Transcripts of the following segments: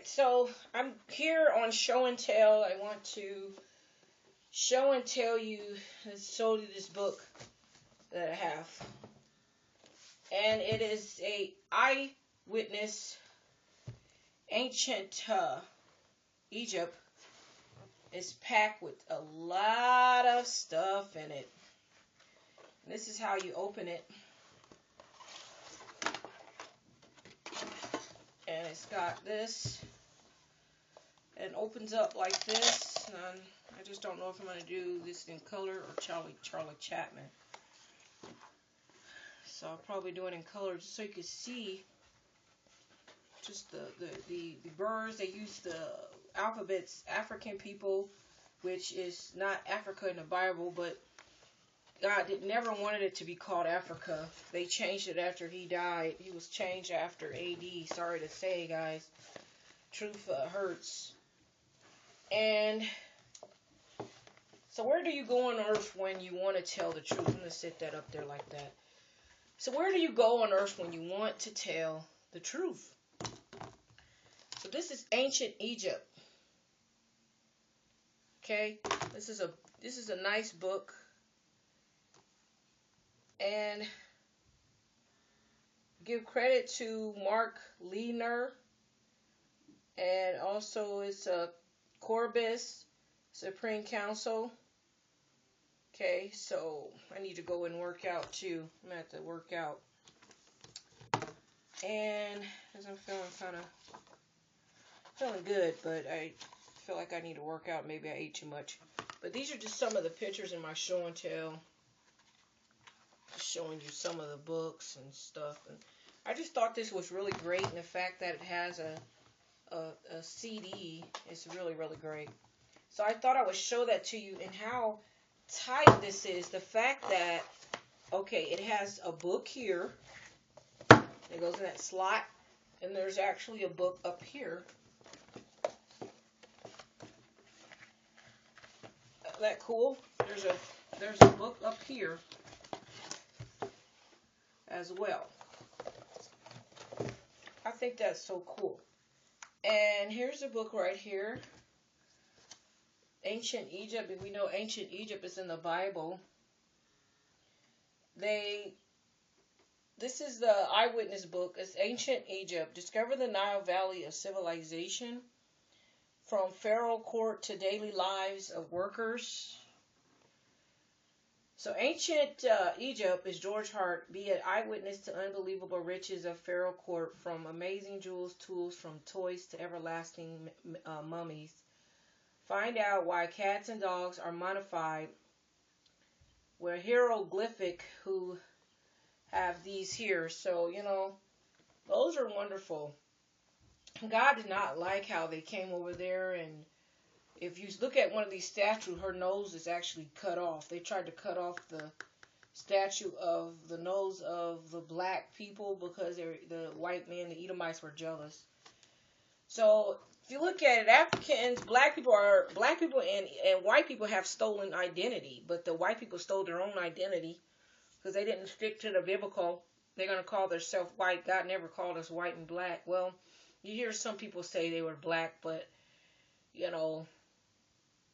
so I'm here on Show and Tell. I want to show and tell you, show you this book that I have. And it is a eyewitness ancient Egypt. It's packed with a lot of stuff in it. This is how you open it. And it's got this. It opens up like this. And I just don't know if I'm going to do this in color or Charlie Chaplin. So I'll probably do it in color just so you can see just the birds. They use the alphabets, African people, which is not Africa in the Bible, but God never wanted it to be called Africa. They changed it after he died. He was changed after AD. Sorry to say, guys. Truth hurts. And so where do you go on earth when you want to tell the truth? I'm going to sit that up there like that. So where do you go on earth when you want to tell the truth? So this is ancient Egypt. Okay? This is a nice book. And give credit to Mark Lehner. And also it's a Corbis Supreme Council. Okay, so I need to go and work out too. I'm going to have to work out. And as I'm feeling good, but I feel like I need to work out. Maybe I ate too much. But these are just some of the pictures in my show and tell. Just showing you some of the books and stuff. And I just thought this was really great. And the fact that it has a CD is really, really great. So I thought I would show that to you and how tight this is. The fact that, okay, it has a book here. It goes in that slot. And there's actually a book up here. Isn't that cool? There's a book up here as well. I think that's so cool. And here's a book right here. Ancient Egypt. We know ancient Egypt is in the Bible. This is the eyewitness book. It's Ancient Egypt. Discover the Nile Valley of Civilization. From Pharaoh Court to Daily Lives of Workers. So ancient Egypt is George Hart. Be an eyewitness to unbelievable riches of Pharaoh Court. From amazing jewels, tools, from toys to everlasting mummies. Find out why cats and dogs are modified. We're hieroglyphic who have these here. So, you know, those are wonderful. God did not like how they came over there. And if you look at one of these statues, her nose is actually cut off. They tried to cut off the statue of the nose of the black people because the white men, the Edomites, were jealous. So if you look at it, Africans, black people and white people have stolen identity, but the white people stole their own identity because they didn't stick to the biblical. They're going to call themselves white. God never called us white and black. Well, you hear some people say they were black, but you know,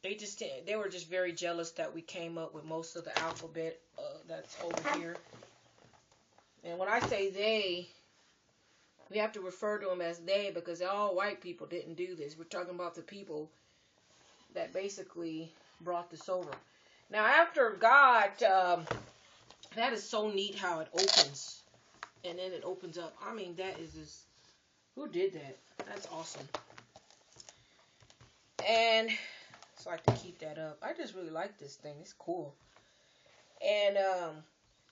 they were just very jealous that we came up with most of the alphabet that's over here. And when I say they, we have to refer to them as they because all white people didn't do this. We're talking about the people that basically brought this over. Now, after God, that is so neat how it opens. And then it opens up. I mean, that is just, who did that? That's awesome. And so I can keep that up. I just really like this thing. It's cool. And,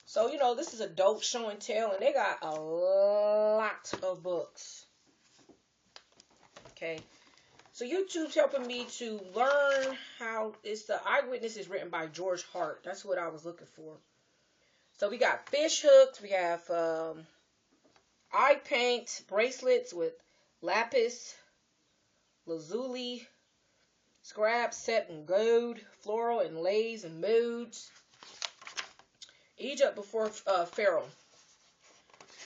so, you know, this is adult show and tell, and they got a lot of books. Okay. So YouTube's helping me to learn how the Eyewitness is written by George Hart. That's what I was looking for. So we got fish hooks. We have eye paint bracelets with lapis lazuli, scraps set in gold, floral inlays and moods. Egypt before Pharaoh.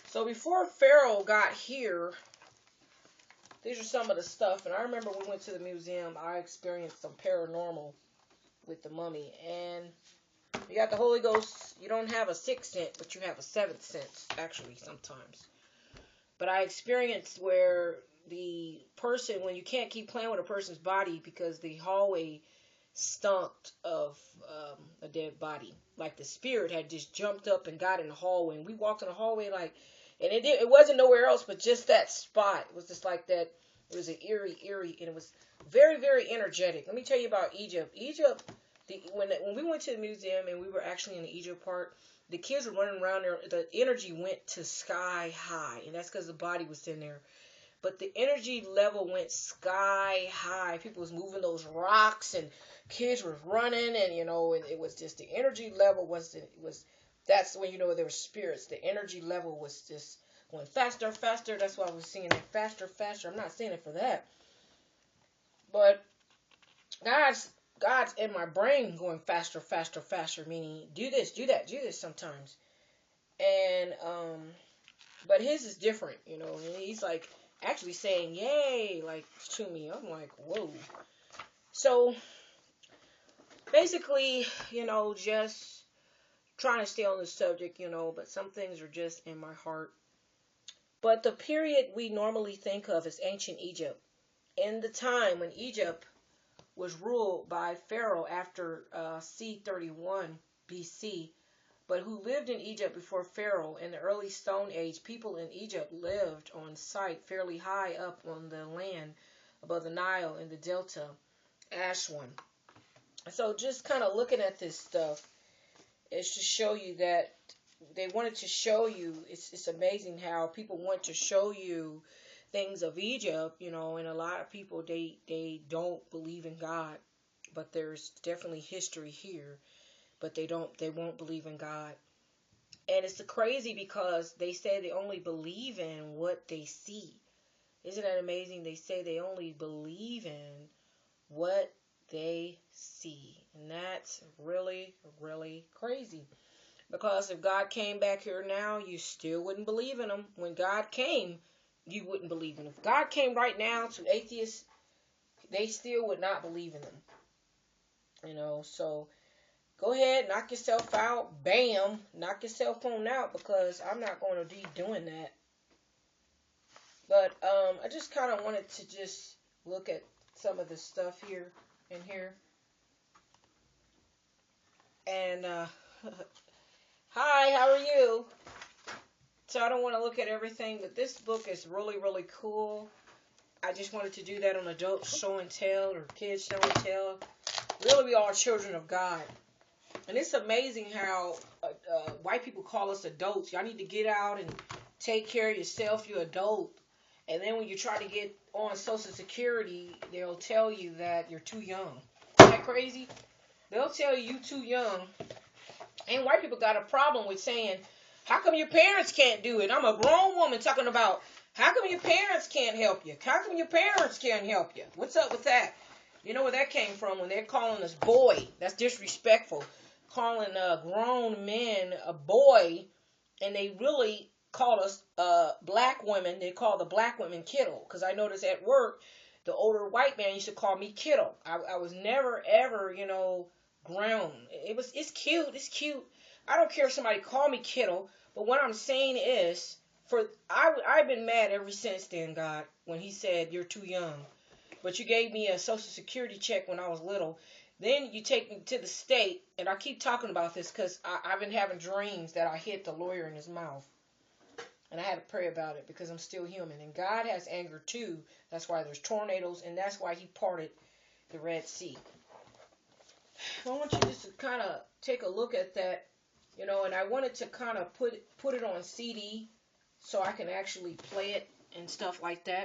So before Pharaoh got here, these are some of the stuff. And I remember we went to the museum. I experienced some paranormal with the mummy. And you got the Holy Ghost. You don't have a sixth sense, but you have a seventh sense, actually, sometimes. But I experienced where the person, when you can't keep playing with a person's body because the hallway stunk of a dead body. Like the spirit had just jumped up and got in the hallway. And we walked in the hallway like, and it wasn't nowhere else but just that spot. It was just like that. It was an eerie, and it was very, very energetic. Let me tell you about Egypt. Egypt, when we went to the museum and we were actually in the Egypt part, the kids were running around there. The energy went to sky high, and that's because the body was in there. But the energy level went sky high. People was moving those rocks, and kids were running, and and it was just the energy level that's when there were spirits. The energy level was just going faster, faster. That's why I was singing it faster, faster. I'm not saying it for that, but God's in my brain going faster, faster, faster. Meaning, do this, do that, do this sometimes, and but his is different. He's like actually saying yay like to me. I'm like, whoa. So basically, just trying to stay on the subject, but some things are just in my heart. But the period we normally think of is ancient Egypt. In the time when Egypt was ruled by Pharaoh after C31 BC, but who lived in Egypt before Pharaoh. In the early Stone Age, people in Egypt lived on site fairly high up on the land above the Nile in the Delta, Aswan. So just kind of looking at this stuff is to show you that they wanted to show you, it's amazing how people want to show you things of Egypt, and a lot of people, they don't believe in God, but there's definitely history here. But they won't believe in God. And it's crazy because they say they only believe in what they see. Isn't that amazing? They say they only believe in what they see. And that's really, really crazy. Because if God came back here now, you still wouldn't believe in him. When God came, you wouldn't believe in him. If God came right now to atheists, they still would not believe in him. So go ahead, knock yourself out. Bam, knock your cell phone out, because I'm not going to be doing that. But I just kind of wanted to just look at some of the stuff here and here. And hi, how are you? So I don't want to look at everything, but this book is really, really cool. I just wanted to do that on adult show and tell, or kids show and tell. Really, we are children of God. And it's amazing how white people call us adults. Y'all need to get out and take care of yourself. You're adult. And then when you try to get on Social Security, they'll tell you that you're too young. Isn't that crazy? They'll tell you you're too young. And white people got a problem with saying, how come your parents can't do it? I'm a grown woman talking about, how come your parents can't help you? How come your parents can't help you? What's up with that? You know where that came from when they're calling us boy. That's disrespectful. Calling grown men a boy, and they really called us black women. They call the black women kiddo, because I noticed at work the older white man used to call me kiddo. I was never ever grown. It's cute. I don't care if somebody call me kiddo, but what I'm saying is, I've been mad ever since then, God, when he said you're too young, but you gave me a Social Security check when I was little. Then you take me to the state, and I keep talking about this because I've been having dreams that I hit the lawyer in his mouth. And I had to pray about it because I'm still human. And God has anger too. That's why there's tornadoes, and that's why he parted the Red Sea. I want you just to kind of take a look at that, and I wanted to kind of put it on CD so I can actually play it and stuff like that.